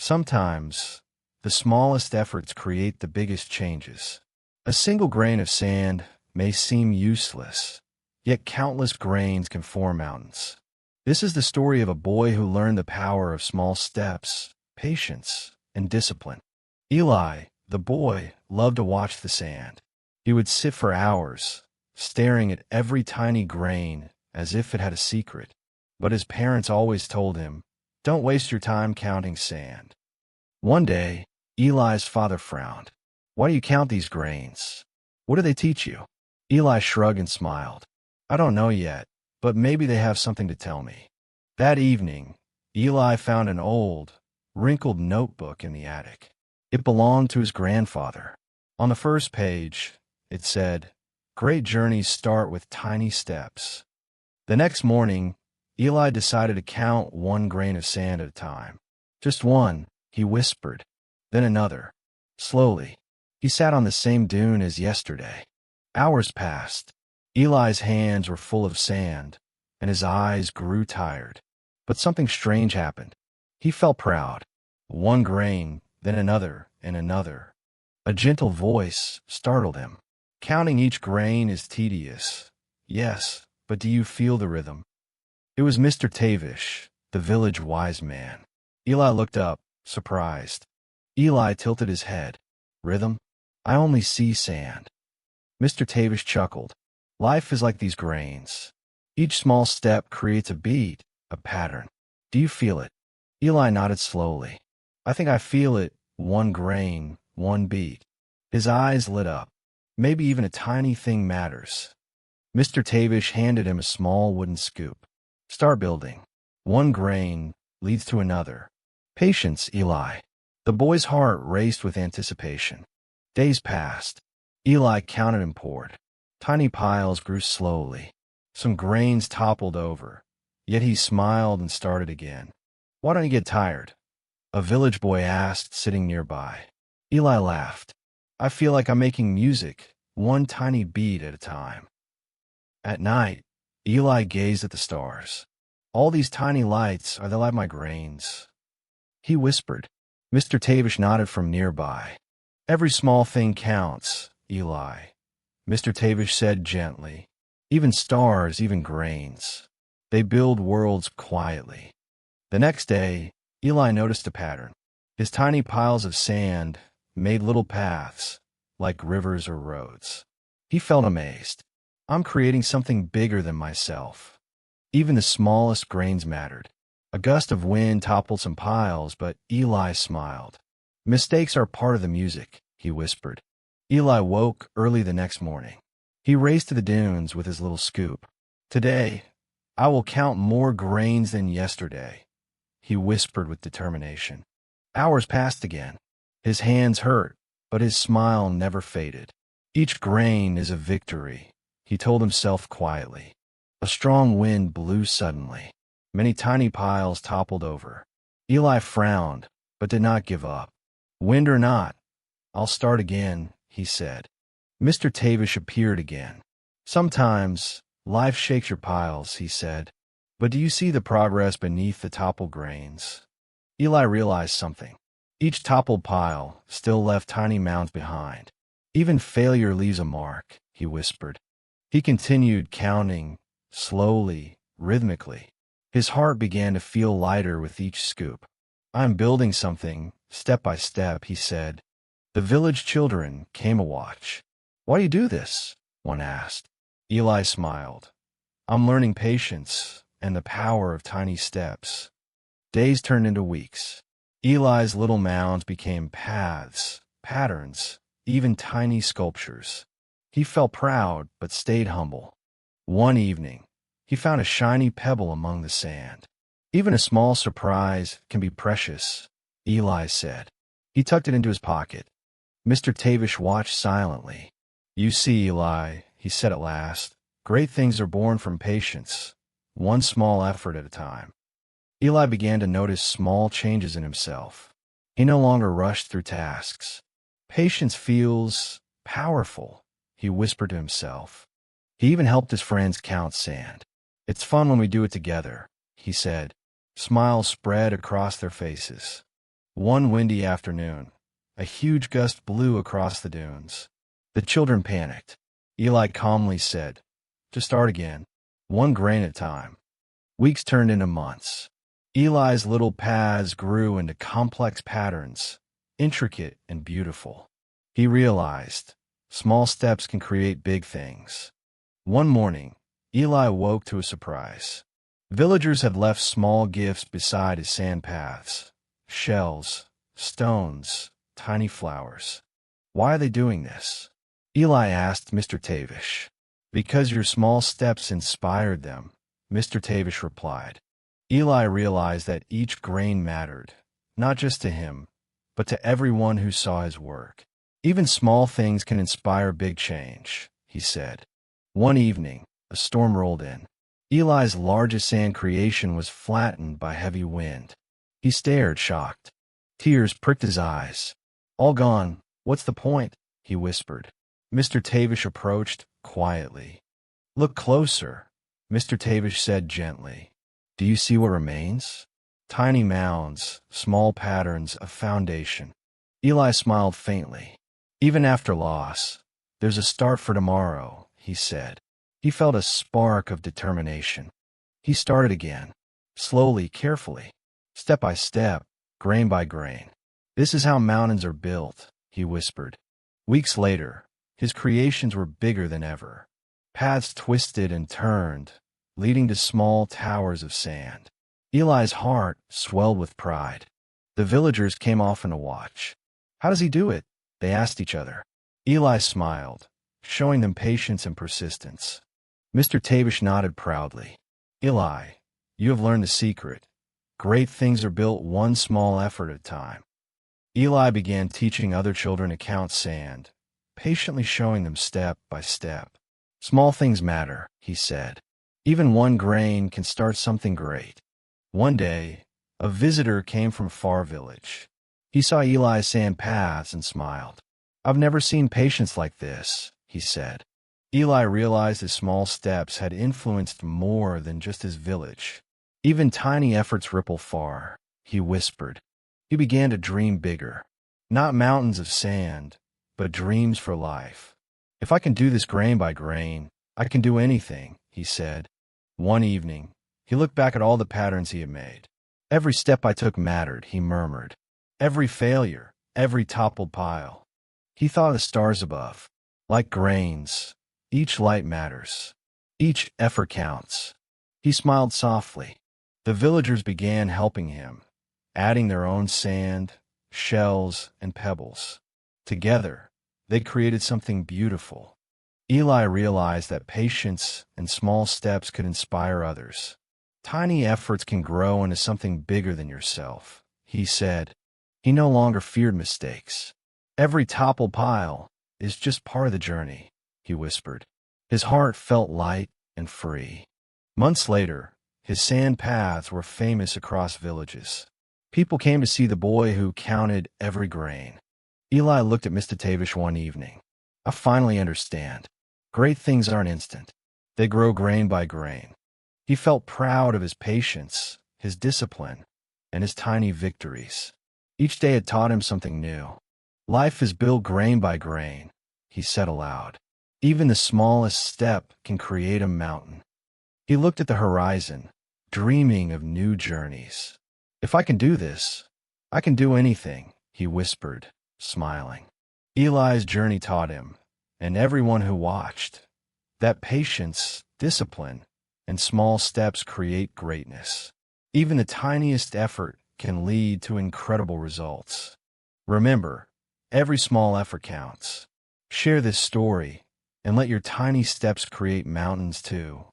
Sometimes, the smallest efforts create the biggest changes. A single grain of sand may seem useless, yet countless grains can form mountains. This is the story of a boy who learned the power of small steps, patience, and discipline. Eli, the boy, loved to watch the sand. He would sit for hours, staring at every tiny grain as if it had a secret. But his parents always told him, "Don't waste your time counting sand." One day, Eli's father frowned. "Why do you count these grains? What do they teach you?" Eli shrugged and smiled. "I don't know yet, but maybe they have something to tell me." That evening, Eli found an old, wrinkled notebook in the attic. It belonged to his grandfather. On the first page, it said, "Great journeys start with tiny steps." The next morning, Eli decided to count one grain of sand at a time. "Just one," he whispered, then another. Slowly, he sat on the same dune as yesterday. Hours passed. Eli's hands were full of sand, and his eyes grew tired. But something strange happened. He felt proud. One grain, then another, and another. A gentle voice startled him. "Counting each grain is tedious." "Yes, but do you feel the rhythm?" It was Mr. Tavish, the village wise man. Eli looked up, surprised. Eli tilted his head. "Rhythm? I only see sand." Mr. Tavish chuckled. "Life is like these grains. Each small step creates a beat, a pattern. Do you feel it?" Eli nodded slowly. "I think I feel it. One grain, one beat." His eyes lit up. "Maybe even a tiny thing matters." Mr. Tavish handed him a small wooden scoop. "Start building. One grain leads to another. Patience, Eli." The boy's heart raced with anticipation. Days passed. Eli counted and poured. Tiny piles grew slowly. Some grains toppled over, yet he smiled and started again. "Why don't you get tired?" a village boy asked, sitting nearby. Eli laughed. "I feel like I'm making music, one tiny beat at a time." At night, Eli gazed at the stars. "All these tiny lights, are they like my grains?" he whispered. Mr. Tavish nodded from nearby. "Every small thing counts, Eli," Mr. Tavish said gently. "Even stars, even grains. They build worlds quietly." The next day, Eli noticed a pattern. His tiny piles of sand made little paths, like rivers or roads. He felt amazed. "I'm creating something bigger than myself." Even the smallest grains mattered. A gust of wind toppled some piles, but Eli smiled. "Mistakes are part of the music," he whispered. Eli woke early the next morning. He raced to the dunes with his little scoop. "Today, I will count more grains than yesterday," he whispered with determination. Hours passed again. His hands hurt, but his smile never faded. "Each grain is a victory," he told himself quietly. A strong wind blew suddenly. Many tiny piles toppled over. Eli frowned, but did not give up. "Wind or not, I'll start again," he said. Mr. Tavish appeared again. "Sometimes life shakes your piles," he said. "But do you see the progress beneath the toppled grains?" Eli realized something. Each toppled pile still left tiny mounds behind. "Even failure leaves a mark," he whispered. He continued counting, slowly, rhythmically. His heart began to feel lighter with each scoop. "I'm building something, step by step," he said. The village children came to watch. "Why do you do this?" one asked. Eli smiled. "I'm learning patience and the power of tiny steps." Days turned into weeks. Eli's little mounds became paths, patterns, even tiny sculptures. He felt proud but stayed humble. One evening, he found a shiny pebble among the sand. "Even a small surprise can be precious," Eli said. He tucked it into his pocket. Mr. Tavish watched silently. "You see, Eli," he said at last, "great things are born from patience, one small effort at a time." Eli began to notice small changes in himself. He no longer rushed through tasks. "Patience feels powerful," he whispered to himself. He even helped his friends count sand. "It's fun when we do it together," he said. Smiles spread across their faces. One windy afternoon, a huge gust blew across the dunes. The children panicked. Eli calmly said, "Just start again, one grain at a time." Weeks turned into months. Eli's little paths grew into complex patterns, intricate and beautiful. He realized small steps can create big things. One morning, Eli woke to a surprise. Villagers had left small gifts beside his sand paths: shells, stones, tiny flowers. "Why are they doing this?" Eli asked Mr. Tavish. "Because your small steps inspired them," Mr. Tavish replied. Eli realized that each grain mattered, not just to him, but to everyone who saw his work. "Even small things can inspire big change," he said. One evening, a storm rolled in. Eli's largest sand creation was flattened by heavy wind. He stared, shocked. Tears pricked his eyes. "All gone. What's the point?" he whispered. Mr. Tavish approached quietly. "Look closer," Mr. Tavish said gently. "Do you see what remains?" Tiny mounds, small patterns, a foundation. Eli smiled faintly. "Even after loss, there's a start for tomorrow," he said. He felt a spark of determination. He started again, slowly, carefully, step by step, grain by grain. "This is how mountains are built," he whispered. Weeks later, his creations were bigger than ever. Paths twisted and turned, leading to small towers of sand. Eli's heart swelled with pride. The villagers came often to watch. "How does he do it?" they asked each other. Eli smiled, showing them patience and persistence. Mr. Tavish nodded proudly. "Eli, you have learned the secret. Great things are built one small effort at a time." Eli began teaching other children to count sand, patiently showing them step by step. "Small things matter," he said. "Even one grain can start something great." One day, a visitor came from a far village. He saw Eli's sand paths and smiled. "I've never seen patience like this," he said. Eli realized his small steps had influenced more than just his village. "Even tiny efforts ripple far," he whispered. He began to dream bigger. Not mountains of sand, but dreams for life. "If I can do this grain by grain, I can do anything," he said. One evening, he looked back at all the patterns he had made. "Every step I took mattered," he murmured. "Every failure, every toppled pile." He thought of the stars above. Like grains, each light matters. Each effort counts. He smiled softly. The villagers began helping him, adding their own sand, shells, and pebbles. Together, they created something beautiful. Eli realized that patience and small steps could inspire others. "Tiny efforts can grow into something bigger than yourself," he said. He no longer feared mistakes. "Every toppled pile is just part of the journey," he whispered. His heart felt light and free. Months later, his sand paths were famous across villages. People came to see the boy who counted every grain. Eli looked at Mr. Tavish one evening. "I finally understand. Great things aren't instant. They grow grain by grain." He felt proud of his patience, his discipline, and his tiny victories. Each day had taught him something new. "Life is built grain by grain," he said aloud. "Even the smallest step can create a mountain." He looked at the horizon, dreaming of new journeys. "If I can do this, I can do anything," he whispered, smiling. Eli's journey taught him, and everyone who watched, that patience, discipline, and small steps create greatness. Even the tiniest effort can lead to incredible results. Remember, every small effort counts. Share this story, and let your tiny steps create mountains too.